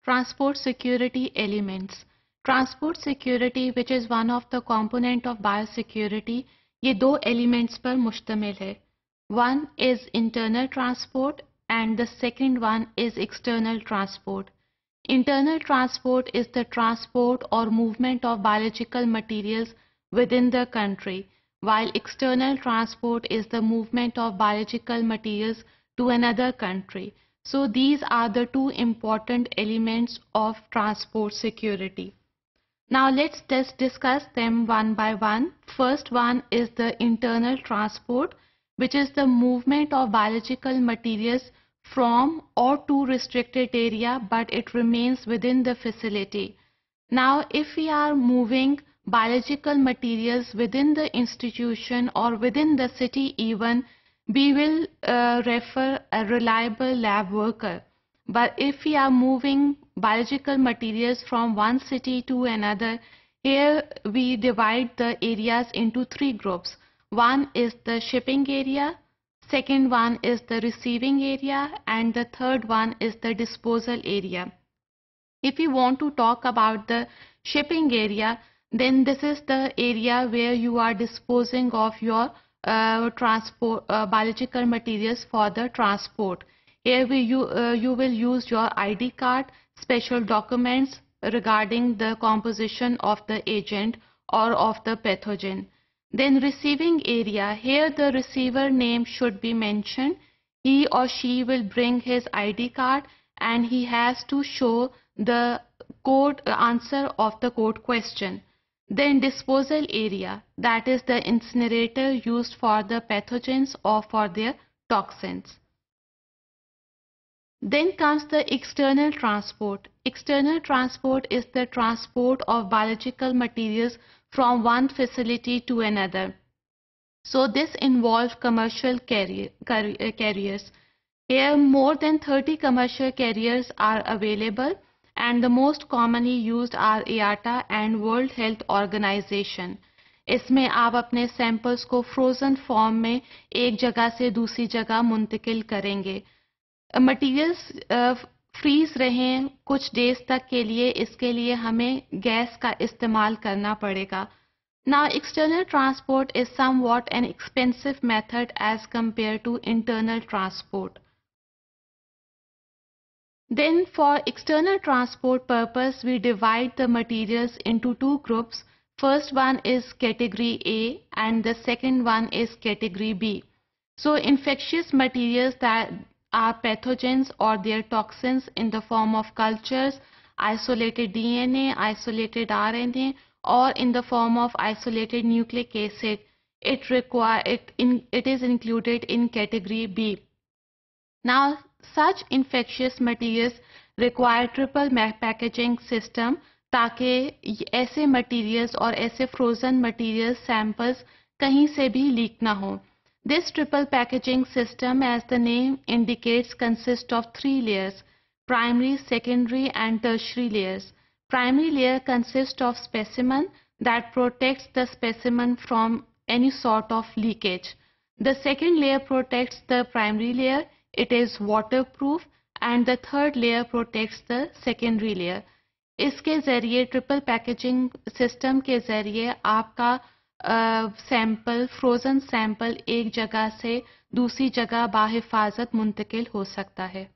Transport security elements. Transport security, which is one of the component of biosecurity, ये दो elements पर मुश्तमिल है. One is internal transport and the second one is external transport. Internal transport is the transport or movement of biological materials within the country, while external transport is the movement of biological materials to another country. So these are the two important elements of transport security. Now let's just discuss them one by one. First one is the internal transport, which is the movement of biological materials from or to restricted area, but it remains within the facility. Now if we are moving biological materials within the institution or within the city even, we will refer a reliable lab worker. But if we are moving biological materials from one city to another, here we divide the areas into three groups. One is the shipping area, second one is the receiving area, and the third one is the disposal area. If you want to talk about the shipping area, then this is the area where you are disposing of your transport biological materials for the transport. Here you will use your ID card, special documents regarding the composition of the agent or of the pathogen. Then receiving area, here the receiver name should be mentioned. He or she will bring his ID card and he has to show the code answer of the code question. Then disposal area, that is the incinerator used for the pathogens or for their toxins. Then comes the external transport. External transport is the transport of biological materials from one facility to another. So this involves commercial carriers. Here more than 30 commercial carriers are available, and the most commonly used are IATA and World Health Organization. इसमें आप अपने samples को frozen form में एक जगह से दूसरी जगह मुंतकिल करेंगे. मटीरियल्स फ्रीज रहें कुछ डेज तक के लिए, इसके लिए हमें गैस का इस्तेमाल करना पड़ेगा. Now external transport is somewhat an expensive method as compared to internal transport. Then for external transport purpose, we divide the materials into two groups. First one is category A and the second one is category B. So infectious materials that are pathogens or their toxins in the form of cultures, isolated DNA, isolated RNA, or in the form of isolated nucleic acid, it is included in category B. Now such infectious materials require triple packaging system ताकि ऐसे materials और ऐसे frozen materials samples कहीं से भी leak ना हो. This triple packaging system, as the name indicates, consists of three layers: primary, secondary and tertiary layers. Primary layer consists of specimen that protects the specimen from any sort of leakage. The second layer protects the primary layer. It is waterproof, and the third layer protects the secondary layer. इसके ज़रिए triple packaging system के ज़रिए आपका sample frozen sample एक जगह से दूसरी जगह बाहिफाजत मुंतकिल हो सकता है.